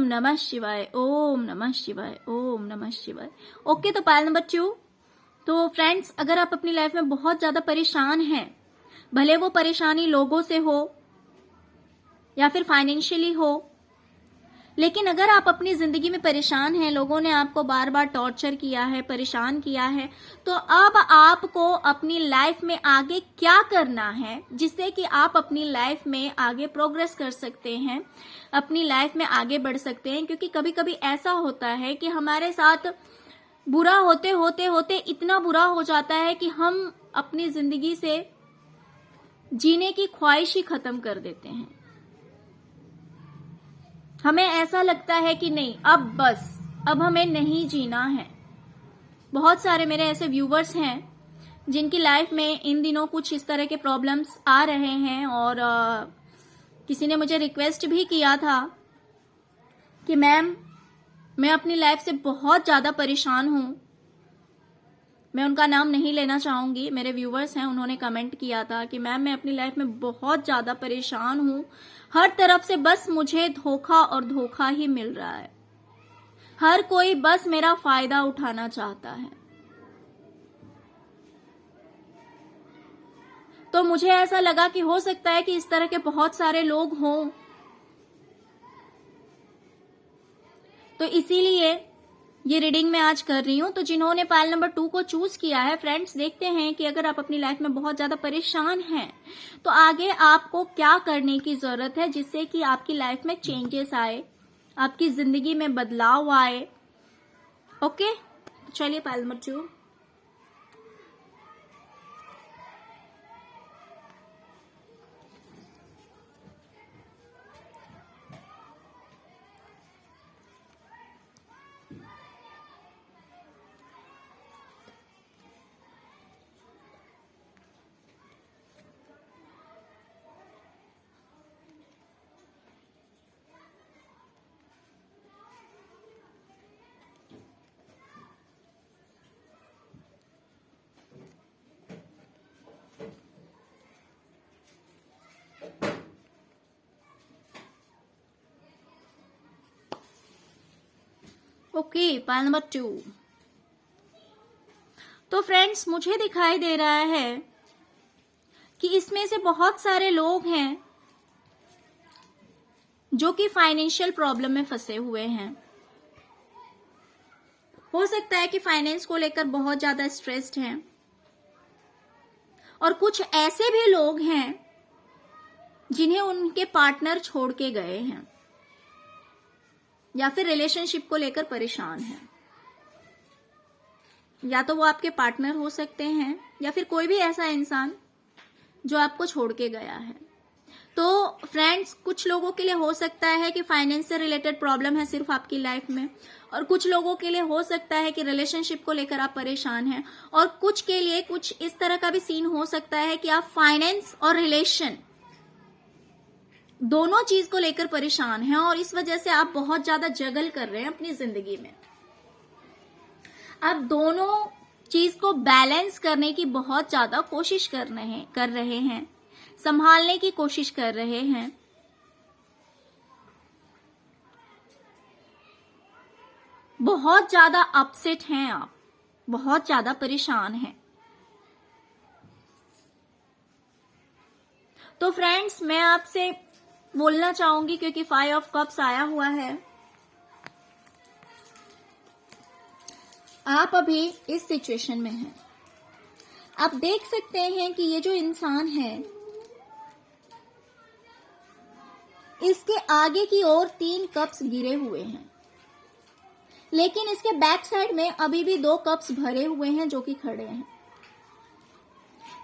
ओम नमः शिवाय, ओम नमः शिवाय, ओम नमः शिवाय। ओके, तो पायल नंबर 2। तो फ्रेंड्स, अगर आप अपनी लाइफ में बहुत ज्यादा परेशान हैं, भले वो परेशानी लोगों से हो या फिर फाइनेंशियली हो, लेकिन अगर आप अपनी जिंदगी में परेशान हैं, लोगों ने आपको बार बार टॉर्चर किया है, परेशान किया है, तो अब आपको अपनी लाइफ में आगे क्या करना है जिससे कि आप अपनी लाइफ में आगे प्रोग्रेस कर सकते हैं, अपनी लाइफ में आगे बढ़ सकते हैं। क्योंकि कभी कभी ऐसा होता है कि हमारे साथ बुरा होते होते होते इतना बुरा हो जाता है कि हम अपनी जिंदगी से जीने की ख्वाहिश ही खत्म कर देते हैं। हमें ऐसा लगता है कि नहीं, अब बस, अब हमें नहीं जीना है। बहुत सारे मेरे ऐसे व्यूवर्स हैं जिनकी लाइफ में इन दिनों कुछ इस तरह के प्रॉब्लम्स आ रहे हैं, और किसी ने मुझे रिक्वेस्ट भी किया था कि मैम, मैं अपनी लाइफ से बहुत ज्यादा परेशान हूं। मैं उनका नाम नहीं लेना चाहूंगी, मेरे व्यूवर्स हैं, उन्होंने कमेंट किया था कि मैम, मैं अपनी लाइफ में बहुत ज्यादा परेशान हूं, हर तरफ से बस मुझे धोखा और धोखा ही मिल रहा है, हर कोई बस मेरा फायदा उठाना चाहता है। तो मुझे ऐसा लगा कि हो सकता है कि इस तरह के बहुत सारे लोग हों, तो इसीलिए ये रीडिंग मैं आज कर रही हूं। तो जिन्होंने पायल नंबर 2 को चूज किया है, फ्रेंड्स, देखते हैं कि अगर आप अपनी लाइफ में बहुत ज्यादा परेशान हैं तो आगे आपको क्या करने की जरूरत है जिससे कि आपकी लाइफ में चेंजेस आए, आपकी जिंदगी में बदलाव आए। ओके, चलिए pile number 2। Okay, pile number 2। तो फ्रेंड्स, मुझे दिखाई दे रहा है कि इसमें से बहुत सारे लोग हैं जो कि फाइनेंशियल प्रॉब्लम में फंसे हुए हैं। हो सकता है कि फाइनेंस को लेकर बहुत ज्यादा स्ट्रेस्ड हैं, और कुछ ऐसे भी लोग हैं जिन्हें उनके पार्टनर छोड़ के गए हैं या फिर रिलेशनशिप को लेकर परेशान हैं। या तो वो आपके पार्टनर हो सकते हैं या फिर कोई भी ऐसा इंसान जो आपको छोड़ के गया है। तो फ्रेंड्स, कुछ लोगों के लिए हो सकता है कि फाइनेंस से रिलेटेड प्रॉब्लम है सिर्फ आपकी लाइफ में, और कुछ लोगों के लिए हो सकता है कि रिलेशनशिप को लेकर आप परेशान हैं, और कुछ के लिए कुछ इस तरह का भी सीन हो सकता है कि आप फाइनेंस और रिलेशन दोनों चीज को लेकर परेशान हैं, और इस वजह से आप बहुत ज्यादा जगल कर रहे हैं अपनी जिंदगी में। आप दोनों चीज को बैलेंस करने की बहुत ज्यादा कोशिश कर रहे हैं, संभालने की कोशिश कर रहे हैं। बहुत ज्यादा अपसेट हैं आप, बहुत ज्यादा परेशान हैं। तो फ्रेंड्स, मैं आपसे बोलना चाहूंगी, क्योंकि 5 ऑफ कप्स आया हुआ है, आप अभी इस सिचुएशन में हैं। आप देख सकते हैं कि ये जो इंसान है, इसके आगे की ओर 3 कप्स गिरे हुए हैं, लेकिन इसके बैक साइड में अभी भी 2 कप्स भरे हुए हैं जो कि खड़े हैं।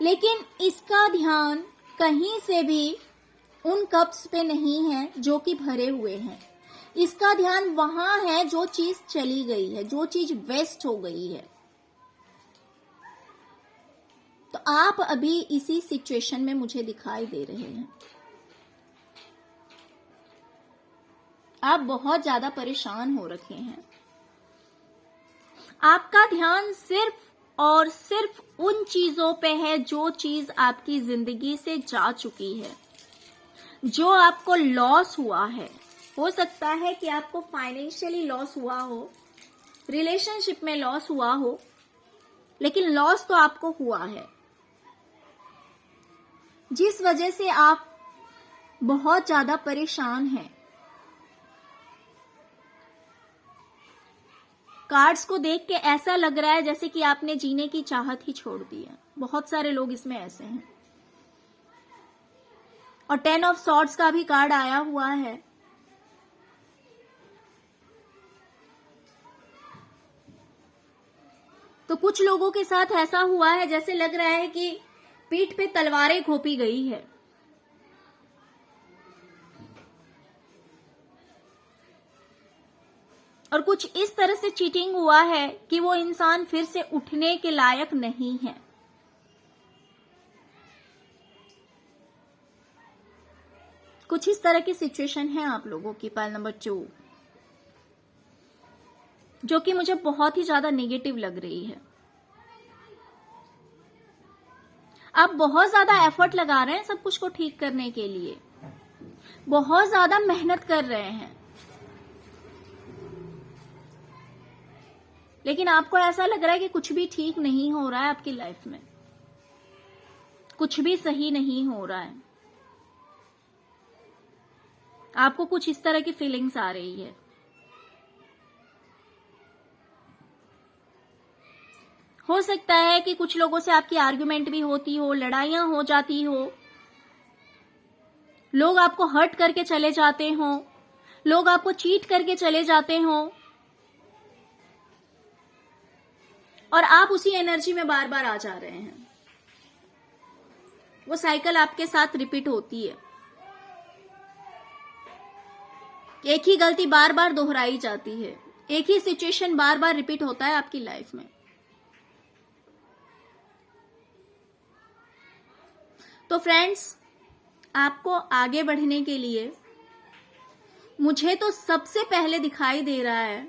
लेकिन इसका ध्यान कहीं से भी उन कप्स पे नहीं है जो कि भरे हुए हैं। इसका ध्यान वहां है जो चीज चली गई है, जो चीज वेस्ट हो गई है। तो आप अभी इसी सिचुएशन में मुझे दिखाई दे रहे हैं। आप बहुत ज्यादा परेशान हो रखे हैं। आपका ध्यान सिर्फ और सिर्फ उन चीजों पे है जो चीज आपकी जिंदगी से जा चुकी है, जो आपको लॉस हुआ है, हो सकता है कि आपको फाइनेंशियली लॉस हुआ हो, रिलेशनशिप में लॉस हुआ हो, लेकिन लॉस तो आपको हुआ है, जिस वजह से आप बहुत ज्यादा परेशान हैं। कार्ड्स को देख के ऐसा लग रहा है जैसे कि आपने जीने की चाहत ही छोड़ दी है। बहुत सारे लोग इसमें ऐसे हैं। और 10 ऑफ सॉर्ड्स का भी कार्ड आया हुआ है। तो कुछ लोगों के साथ ऐसा हुआ है जैसे लग रहा है कि पीठ पे तलवारें घोंपी गई है। और कुछ इस तरह से चीटिंग हुआ है कि वो इंसान फिर से उठने के लायक नहीं है। कुछ इस तरह की सिचुएशन है आप लोगों की पाइल नंबर 2, जो कि मुझे बहुत ही ज्यादा नेगेटिव लग रही है। आप बहुत ज्यादा एफर्ट लगा रहे हैं सब कुछ को ठीक करने के लिए, बहुत ज्यादा मेहनत कर रहे हैं, लेकिन आपको ऐसा लग रहा है कि कुछ भी ठीक नहीं हो रहा है आपकी लाइफ में, कुछ भी सही नहीं हो रहा है। आपको कुछ इस तरह की फीलिंग्स आ रही है। हो सकता है कि कुछ लोगों से आपकी आर्ग्यूमेंट भी होती हो, लड़ाइयां हो जाती हो, लोग आपको हर्ट करके चले जाते हो, लोग आपको चीट करके चले जाते हो, और आप उसी एनर्जी में बार बार आ जा रहे हैं। वो साइकिल आपके साथ रिपीट होती है। एक ही गलती बार बार दोहराई जाती है, एक ही सिचुएशन बार बार रिपीट होता है आपकी लाइफ में। तो फ्रेंड्स, आपको आगे बढ़ने के लिए मुझे तो सबसे पहले दिखाई दे रहा है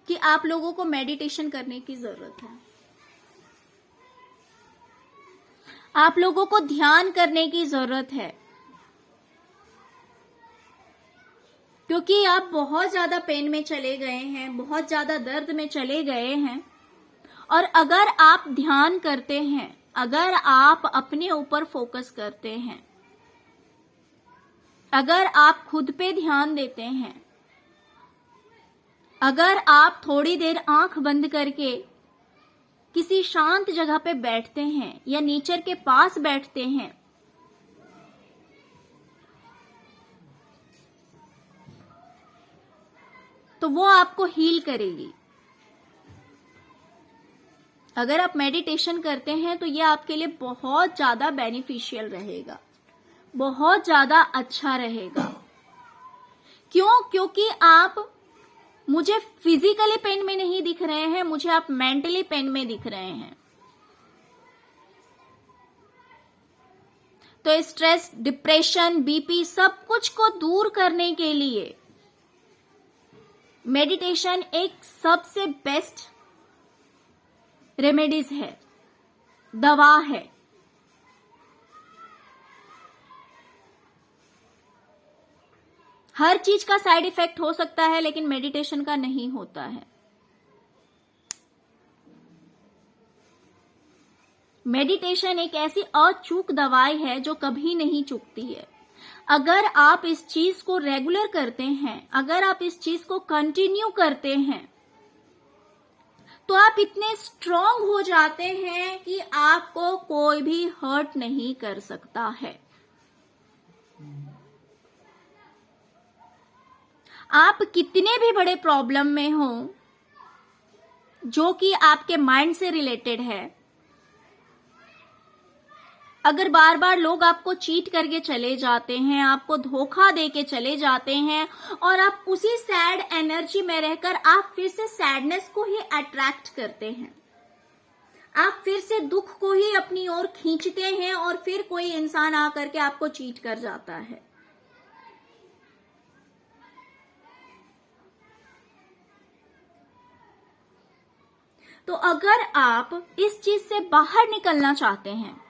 कि आप लोगों को मेडिटेशन करने की जरूरत है। आप लोगों को ध्यान करने की जरूरत है, क्योंकि आप बहुत ज्यादा पेन में चले गए हैं, बहुत ज्यादा दर्द में चले गए हैं। और अगर आप ध्यान करते हैं, अगर आप अपने ऊपर फोकस करते हैं, अगर आप खुद पे ध्यान देते हैं, अगर आप थोड़ी देर आंख बंद करके किसी शांत जगह पे बैठते हैं या नेचर के पास बैठते हैं, तो वो आपको हील करेगी। अगर आप मेडिटेशन करते हैं तो ये आपके लिए बहुत ज्यादा बेनिफिशियल रहेगा, बहुत ज्यादा अच्छा रहेगा। क्यों? क्योंकि आप मुझे फिजिकली पेन में नहीं दिख रहे हैं, मुझे आप मेंटली पेन में दिख रहे हैं। तो स्ट्रेस, डिप्रेशन, बीपी, सब कुछ को दूर करने के लिए मेडिटेशन एक सबसे बेस्ट रेमेडीज है, दवा है। हर चीज का साइड इफेक्ट हो सकता है, लेकिन मेडिटेशन का नहीं होता है। मेडिटेशन एक ऐसी अचूक दवाई है जो कभी नहीं चूकती है। अगर आप इस चीज को रेगुलर करते हैं, अगर आप इस चीज को कंटिन्यू करते हैं, तो आप इतने स्ट्रांग हो जाते हैं कि आपको कोई भी हर्ट नहीं कर सकता है। आप कितने भी बड़े प्रॉब्लम में हो, जो कि आपके माइंड से रिलेटेड है, अगर बार बार लोग आपको चीट करके चले जाते हैं, आपको धोखा दे के चले जाते हैं, और आप उसी सैड एनर्जी में रहकर आप फिर से सैडनेस को ही अट्रैक्ट करते हैं, आप फिर से दुख को ही अपनी ओर खींचते हैं, और फिर कोई इंसान आकर के आपको चीट कर जाता है। तो अगर आप इस चीज से बाहर निकलना चाहते हैं,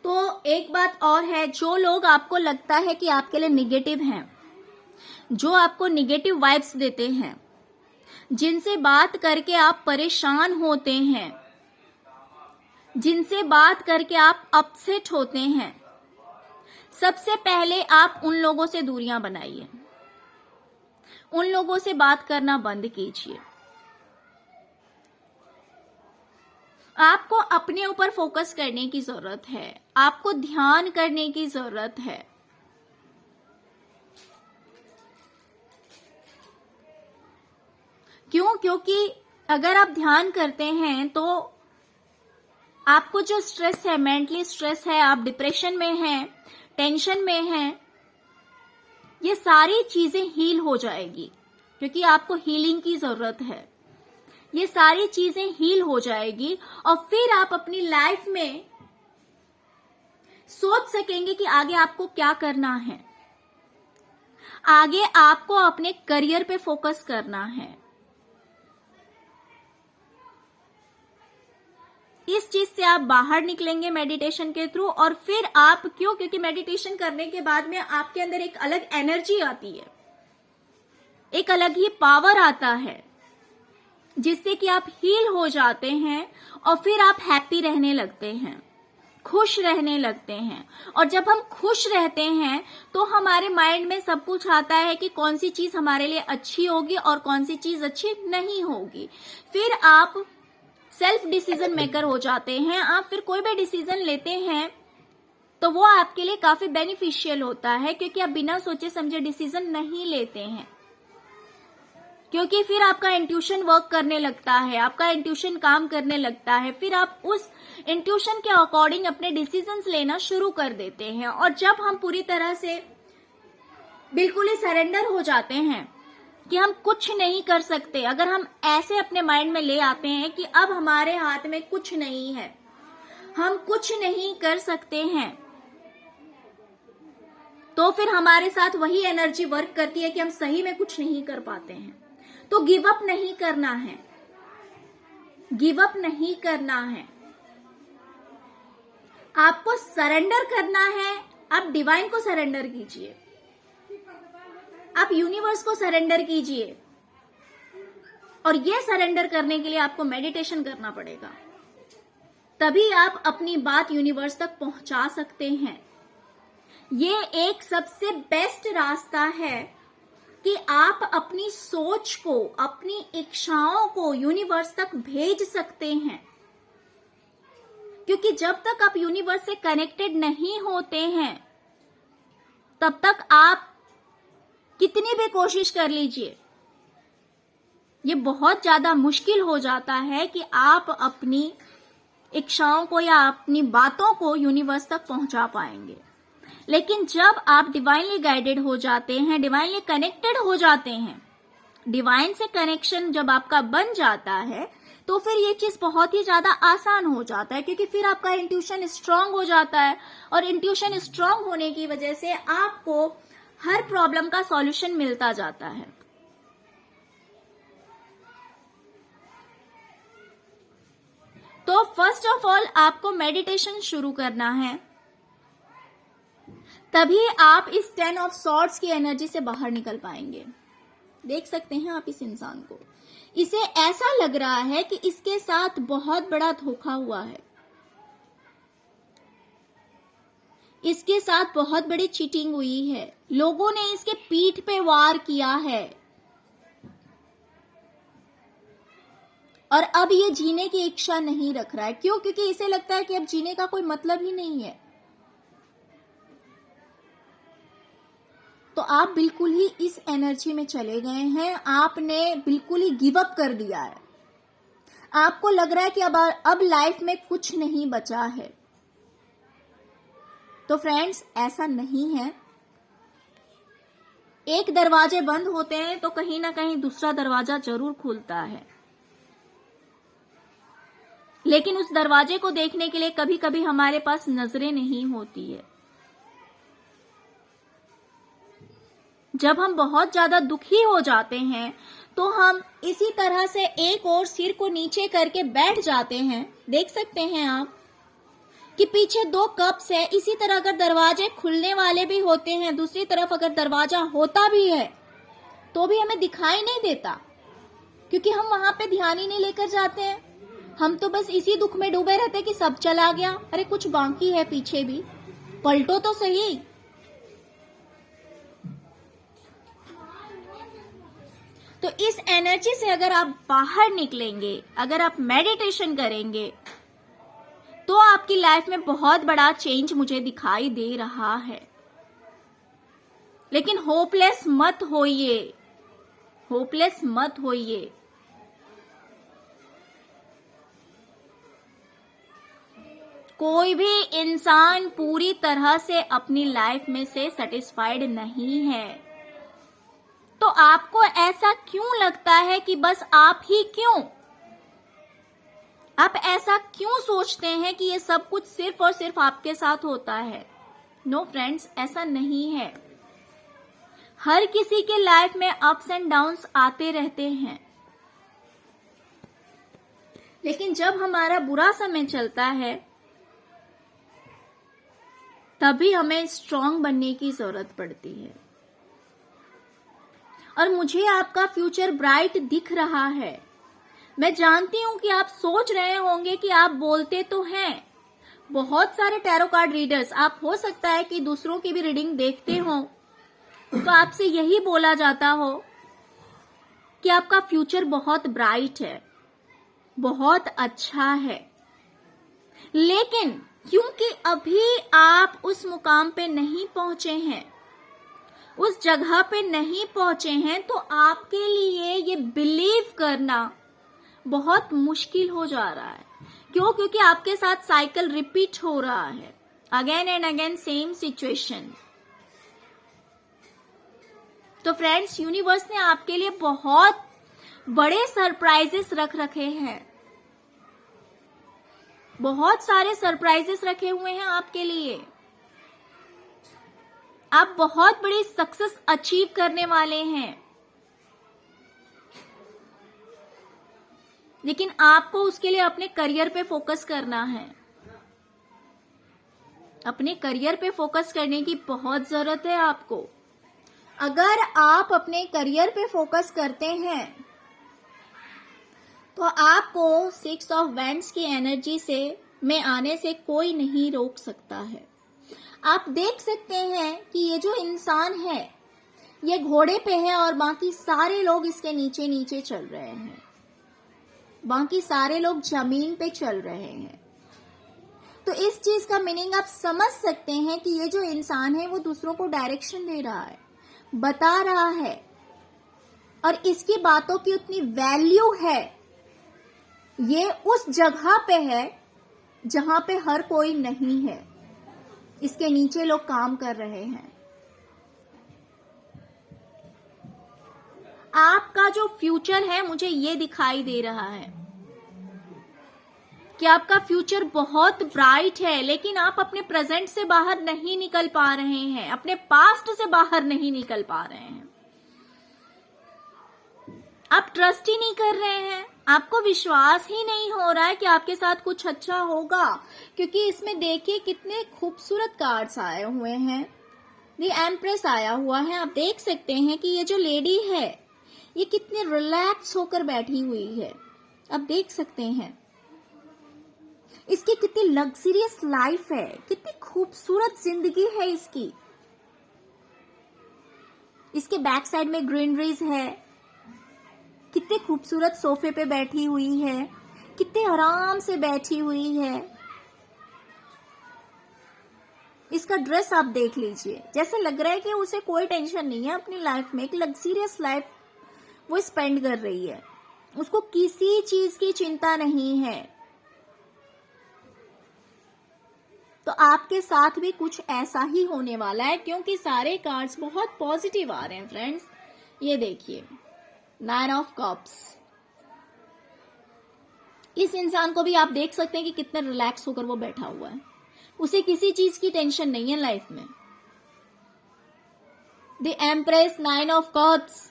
तो एक बात और है, जो लोग आपको लगता है कि आपके लिए निगेटिव हैं, जो आपको निगेटिव वाइब्स देते हैं, जिनसे बात करके आप परेशान होते हैं, जिनसे बात करके आप अपसेट होते हैं, सबसे पहले आप उन लोगों से दूरियां बनाइए, उन लोगों से बात करना बंद कीजिए। आपको अपने ऊपर फोकस करने की जरूरत है, आपको ध्यान करने की जरूरत है। क्यों? क्योंकि अगर आप ध्यान करते हैं तो आपको जो स्ट्रेस है, मेंटली स्ट्रेस है, आप डिप्रेशन में हैं, टेंशन में हैं, ये सारी चीजें हील हो जाएगी, क्योंकि आपको हीलिंग की जरूरत है। ये सारी चीजें हील हो जाएगी और फिर आप अपनी लाइफ में सोच सकेंगे कि आगे आपको क्या करना है। आगे आपको अपने करियर पे फोकस करना है। इस चीज से आप बाहर निकलेंगे मेडिटेशन के थ्रू। और फिर आप क्योंकि मेडिटेशन करने के बाद में आपके अंदर एक अलग एनर्जी आती है, एक अलग ही पावर आता है, जिससे कि आप हील हो जाते हैं और फिर आप हैप्पी रहने लगते हैं, खुश रहने लगते हैं। और जब हम खुश रहते हैं तो हमारे माइंड में सब कुछ आता है कि कौन सी चीज हमारे लिए अच्छी होगी और कौन सी चीज अच्छी नहीं होगी। फिर आप सेल्फ डिसीजन मेकर हो जाते हैं। आप फिर कोई भी डिसीजन लेते हैं तो वो आपके लिए काफी बेनिफिशियल होता है, क्योंकि आप बिना सोचे समझे डिसीजन नहीं लेते हैं। क्योंकि फिर आपका इंट्यूशन वर्क करने लगता है, आपका इंट्यूशन काम करने लगता है, फिर आप उस इंट्यूशन के अकॉर्डिंग अपने डिसीजंस लेना शुरू कर देते हैं। और जब हम पूरी तरह से बिल्कुल ही सरेंडर हो जाते हैं कि हम कुछ नहीं कर सकते, अगर हम ऐसे अपने माइंड में ले आते हैं कि अब हमारे हाथ में कुछ नहीं है, हम कुछ नहीं कर सकते हैं, तो फिर हमारे साथ वही एनर्जी वर्क करती है कि हम सही में कुछ नहीं कर पाते हैं। तो गिव अप नहीं करना है, गिव अप नहीं करना है, आपको सरेंडर करना है। आप डिवाइन को सरेंडर कीजिए, आप यूनिवर्स को सरेंडर कीजिए। और ये सरेंडर करने के लिए आपको मेडिटेशन करना पड़ेगा, तभी आप अपनी बात यूनिवर्स तक पहुंचा सकते हैं। ये एक सबसे बेस्ट रास्ता है कि आप अपनी सोच को, अपनी इच्छाओं को यूनिवर्स तक भेज सकते हैं। क्योंकि जब तक आप यूनिवर्स से कनेक्टेड नहीं होते हैं, तब तक आप कितनी भी कोशिश कर लीजिए, ये बहुत ज्यादा मुश्किल हो जाता है कि आप अपनी इच्छाओं को या अपनी बातों को यूनिवर्स तक पहुंचा पाएंगे। लेकिन जब आप डिवाइनली गाइडेड हो जाते हैं, डिवाइनली कनेक्टेड हो जाते हैं, डिवाइन से कनेक्शन जब आपका बन जाता है, तो फिर ये चीज बहुत ही ज्यादा आसान हो जाता है, क्योंकि फिर आपका इंट्यूशन स्ट्रांग हो जाता है। और इंट्यूशन स्ट्रांग होने की वजह से आपको हर प्रॉब्लम का सॉल्यूशन मिलता जाता है। तो फर्स्ट ऑफ ऑल आपको मेडिटेशन शुरू करना है, तभी आप इस 10 ऑफ सॉर्ड्स की एनर्जी से बाहर निकल पाएंगे। देख सकते हैं आप इस इंसान को, इसे ऐसा लग रहा है कि इसके साथ बहुत बड़ा धोखा हुआ है, इसके साथ बहुत बड़ी चीटिंग हुई है, लोगों ने इसके पीठ पे वार किया है और अब ये जीने की इच्छा नहीं रख रहा है। क्यों? क्योंकि इसे लगता है कि अब जीने का कोई मतलब ही नहीं है। तो आप बिल्कुल ही इस एनर्जी में चले गए हैं, आपने बिल्कुल ही गिव अप कर दिया है। आपको लग रहा है कि अब लाइफ में कुछ नहीं बचा है। तो फ्रेंड्स, ऐसा नहीं है। एक दरवाजे बंद होते हैं तो कहीं ना कहीं दूसरा दरवाजा जरूर खुलता है, लेकिन उस दरवाजे को देखने के लिए कभी कभी हमारे पास नजरें नहीं होती है। जब हम बहुत ज्यादा दुखी हो जाते हैं तो हम इसी तरह से एक और सिर को नीचे करके बैठ जाते हैं। देख सकते हैं आप, कि पीछे 2 कप्स है। इसी तरह अगर दरवाजे खुलने वाले भी होते हैं, दूसरी तरफ अगर दरवाजा होता भी है तो भी हमें दिखाई नहीं देता, क्योंकि हम वहां पे ध्यान ही नहीं लेकर जाते हैं। हम तो बस इसी दुख में डूबे रहते कि सब चला गया, अरे कुछ बाकी है पीछे भी, पलटो तो सही। तो इस एनर्जी से अगर आप बाहर निकलेंगे, अगर आप मेडिटेशन करेंगे, तो आपकी लाइफ में बहुत बड़ा चेंज मुझे दिखाई दे रहा है। लेकिन होपलेस मत होइए, होपलेस मत होइए। कोई भी इंसान पूरी तरह से अपनी लाइफ में से सेटिस्फाइड नहीं है। तो आपको ऐसा क्यों लगता है कि बस आप ही क्यों? आप ऐसा क्यों सोचते हैं कि ये सब कुछ सिर्फ और सिर्फ आपके साथ होता है? नो फ्रेंड्स, ऐसा नहीं है। हर किसी के लाइफ में अप्स एंड डाउन्स आते रहते हैं, लेकिन जब हमारा बुरा समय चलता है तभी हमें स्ट्रांग बनने की जरूरत पड़ती है। और मुझे आपका फ्यूचर ब्राइट दिख रहा है। मैं जानती हूं कि आप सोच रहे होंगे कि आप बोलते तो हैं, बहुत सारे टैरो कार्ड रीडर्स, आप हो सकता है कि दूसरों की भी रीडिंग देखते हो, तो आपसे यही बोला जाता हो कि आपका फ्यूचर बहुत ब्राइट है, बहुत अच्छा है। लेकिन क्योंकि अभी आप उस मुकाम पे नहीं पहुंचे हैं, उस जगह पे नहीं पहुंचे हैं, तो आपके लिए ये बिलीव करना बहुत मुश्किल हो जा रहा है। क्यों? क्योंकि आपके साथ साइकिल रिपीट हो रहा है, again and again same situation. तो फ्रेंड्स, यूनिवर्स ने आपके लिए बहुत बड़े सरप्राइजेस रख रखे हैं, बहुत सारे सरप्राइजेस रखे हुए हैं आपके लिए। आप बहुत बड़ी सक्सेस अचीव करने वाले हैं, लेकिन आपको उसके लिए अपने करियर पे फोकस करना है। अपने करियर पे फोकस करने की बहुत जरूरत है आपको। अगर आप अपने करियर पे फोकस करते हैं तो आपको 6 ऑफ वैंड्स की एनर्जी से में आने से कोई नहीं रोक सकता है। आप देख सकते हैं कि ये जो इंसान है ये घोड़े पे है और बाकी सारे लोग इसके नीचे नीचे चल रहे हैं, बाकी सारे लोग जमीन पे चल रहे हैं। तो इस चीज का मीनिंग आप समझ सकते हैं कि ये जो इंसान है वो दूसरों को डायरेक्शन दे रहा है, बता रहा है, और इसकी बातों की उतनी वैल्यू है। ये उस जगह पे है जहां पे हर कोई नहीं है, इसके नीचे लोग काम कर रहे हैं। आपका जो फ्यूचर है, मुझे ये दिखाई दे रहा है कि आपका फ्यूचर बहुत ब्राइट है, लेकिन आप अपने प्रेजेंट से बाहर नहीं निकल पा रहे हैं, अपने पास्ट से बाहर नहीं निकल पा रहे हैं। आप ट्रस्ट ही नहीं कर रहे हैं, आपको विश्वास ही नहीं हो रहा है कि आपके साथ कुछ अच्छा होगा, क्योंकि इसमें देखिए कितने खूबसूरत कार्ड्स आए हुए हैं। द एम्प्रेस आया हुआ है। आप देख सकते हैं कि ये जो लेडी है ये कितनी रिलैक्स होकर बैठी हुई है। आप देख सकते हैं इसकी कितनी लग्जरियस लाइफ है, कितनी खूबसूरत जिंदगी है इसकी। इसके बैक साइड में ग्रीनरीज है, कितने खूबसूरत सोफे पे बैठी हुई है, कितने आराम से बैठी हुई है। इसका ड्रेस आप देख लीजिए, जैसे लग रहा है कि उसे कोई टेंशन नहीं है अपनी लाइफ में, एक लग्जरियस लाइफ वो स्पेंड कर रही है, उसको किसी चीज की चिंता नहीं है। तो आपके साथ भी कुछ ऐसा ही होने वाला है, क्योंकि सारे कार्ड्स बहुत पॉजिटिव आ रहे हैं फ्रेंड्स। ये देखिए 9 ऑफ कप्स। इस इंसान को भी आप देख सकते हैं कि कितना रिलैक्स होकर वो बैठा हुआ है, उसे किसी चीज की टेंशन नहीं है लाइफ में। The empress, 9 of cups,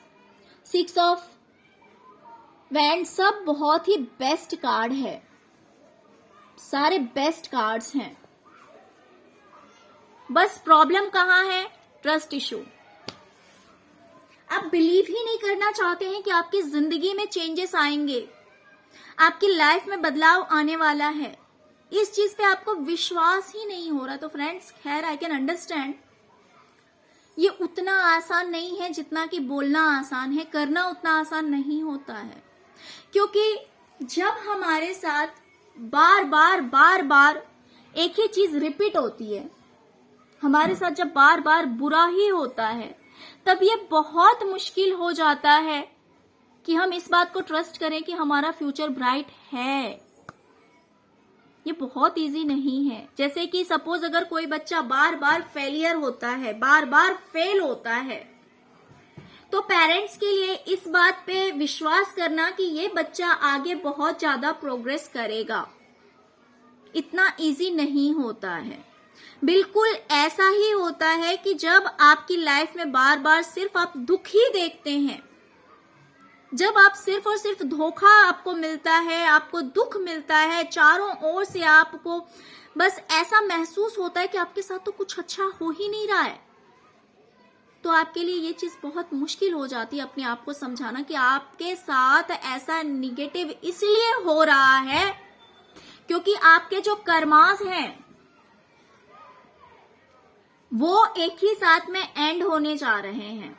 6 of wands, सब बहुत ही बेस्ट कार्ड है, सारे बेस्ट कार्ड्स हैं। बस प्रॉब्लम कहाँ है? Trust issue. आप बिलीव ही नहीं करना चाहते हैं कि आपकी जिंदगी में चेंजेस आएंगे, आपकी लाइफ में बदलाव आने वाला है। इस चीज पे आपको विश्वास ही नहीं हो रहा। तो फ्रेंड्स, खैर आई कैन अंडरस्टैंड, ये उतना आसान नहीं है जितना कि बोलना आसान है, करना उतना आसान नहीं होता है। क्योंकि जब हमारे साथ बार बार एक ही चीज रिपीट होती है, हमारे साथ जब बार बार बुरा ही होता है, तब ये बहुत मुश्किल हो जाता है कि हम इस बात को ट्रस्ट करें कि हमारा फ्यूचर ब्राइट है। ये बहुत इजी नहीं है। जैसे कि सपोज अगर कोई बच्चा बार बार फेलियर होता है, बार बार फेल होता है, तो पेरेंट्स के लिए इस बात पे विश्वास करना कि ये बच्चा आगे बहुत ज्यादा प्रोग्रेस करेगा, इतना इजी नहीं होता है। बिल्कुल ऐसा ही होता है कि जब आपकी लाइफ में बार बार सिर्फ आप दुख ही देखते हैं, जब आप सिर्फ और सिर्फ धोखा आपको मिलता है, आपको दुख मिलता है, चारों ओर से आपको बस ऐसा महसूस होता है कि आपके साथ तो कुछ अच्छा हो ही नहीं रहा है, तो आपके लिए ये चीज बहुत मुश्किल हो जाती है अपने आप को समझाना कि आपके साथ ऐसा निगेटिव इसलिए हो रहा है क्योंकि आपके जो कर्मास हैं वो एक ही साथ में एंड होने जा रहे हैं।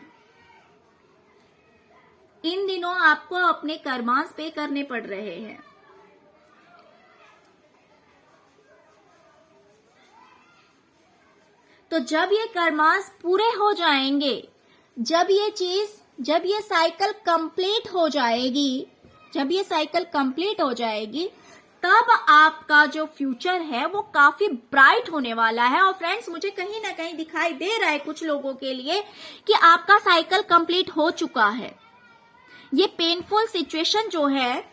इन दिनों आपको अपने कर्मास पे करने पड़ रहे हैं। तो जब ये कर्मास पूरे हो जाएंगे, जब ये साइकिल कंप्लीट हो जाएगी, तब आपका जो फ्यूचर है वो काफी ब्राइट होने वाला है। और फ्रेंड्स, मुझे कहीं ना कहीं दिखाई दे रहा है कुछ लोगों के लिए कि आपका साइकिल कंप्लीट हो चुका है। ये पेनफुल सिचुएशन जो है,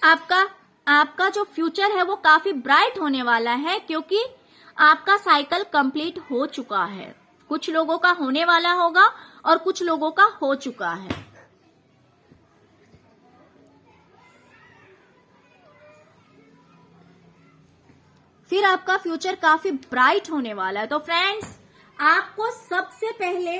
आपका जो फ्यूचर है वो काफी ब्राइट होने वाला है क्योंकि आपका साइकिल कंप्लीट हो चुका है। कुछ लोगों का होने वाला होगा और कुछ लोगों का हो चुका है। फिर आपका फ्यूचर काफी ब्राइट होने वाला है। तो फ्रेंड्स, आपको सबसे पहले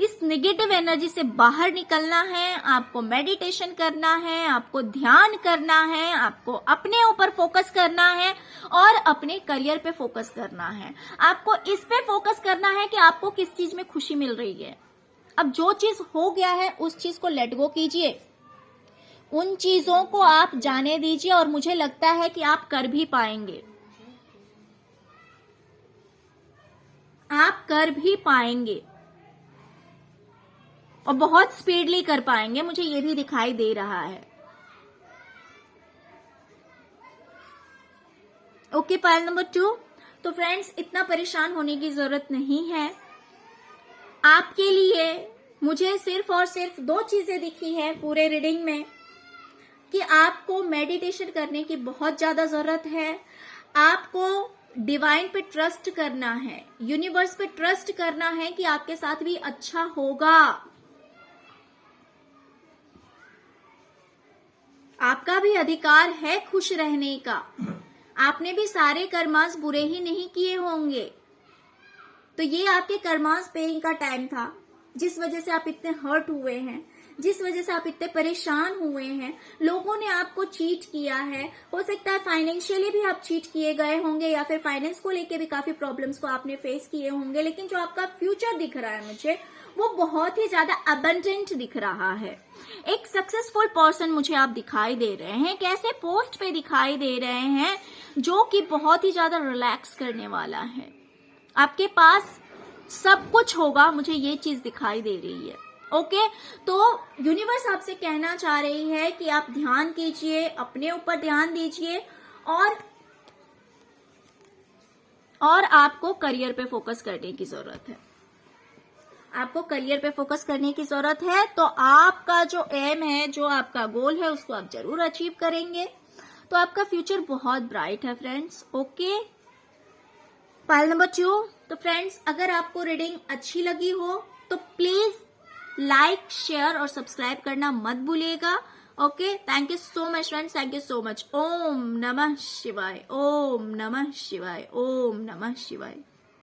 इस नेगेटिव एनर्जी से बाहर निकलना है, आपको मेडिटेशन करना है, आपको ध्यान करना है, आपको अपने ऊपर फोकस करना है और अपने करियर पे फोकस करना है। आपको इस पे फोकस करना है कि आपको किस चीज में खुशी मिल रही है। अब जो चीज हो गया है उस चीज को लेट गो कीजिए, उन चीजों को आप जाने दीजिए और मुझे लगता है कि आप कर भी पाएंगे, आप कर भी पाएंगे और बहुत स्पीडली कर पाएंगे, मुझे ये भी दिखाई दे रहा है। Okay, pile number 2। तो फ्रेंड्स, इतना परेशान होने की जरूरत नहीं है। आपके लिए मुझे सिर्फ और सिर्फ 2 चीजें दिखी है पूरे रीडिंग में कि आपको मेडिटेशन करने की बहुत ज्यादा जरूरत है, आपको डिवाइन पे ट्रस्ट करना है, यूनिवर्स पे ट्रस्ट करना है कि आपके साथ भी अच्छा होगा। आपका भी अधिकार है खुश रहने का। आपने भी सारे कर्मास बुरे ही नहीं किए होंगे, तो ये आपके कर्मास पेइंग का टाइम था जिस वजह से आप इतने हर्ट हुए हैं, जिस वजह से आप इतने परेशान हुए हैं। लोगों ने आपको चीट किया है, हो सकता है फाइनेंशियली भी आप चीट किए गए होंगे या फिर फाइनेंस को लेके भी काफी प्रॉब्लम्स को आपने फेस किए होंगे। लेकिन जो आपका फ्यूचर दिख रहा है मुझे, वो बहुत ही ज्यादा अबंडेंट दिख रहा है। एक सक्सेसफुल पर्सन मुझे आप दिखाई दे रहे हैं, कैसे पोस्ट पे दिखाई दे रहे हैं, जो कि बहुत ही ज्यादा रिलैक्स करने वाला है। आपके पास सब कुछ होगा, मुझे ये चीज दिखाई दे रही है। ओके, तो यूनिवर्स आपसे कहना चाह रही है कि आप ध्यान कीजिए, अपने ऊपर ध्यान दीजिए और आपको करियर पे फोकस करने की जरूरत है। आपको करियर पे फोकस करने की जरूरत है। तो आपका जो एम है, जो आपका गोल है, उसको आप जरूर अचीव करेंगे। तो आपका फ्यूचर बहुत ब्राइट है फ्रेंड्स। Okay, pile number 2। तो फ्रेंड्स, अगर आपको रीडिंग अच्छी लगी हो तो प्लीज लाइक, शेयर और सब्सक्राइब करना मत भूलिएगा। Okay, thank you so much friends, thank you so much. ओम नमः शिवाय, ओम नमः शिवाय, ओम नमः शिवाय।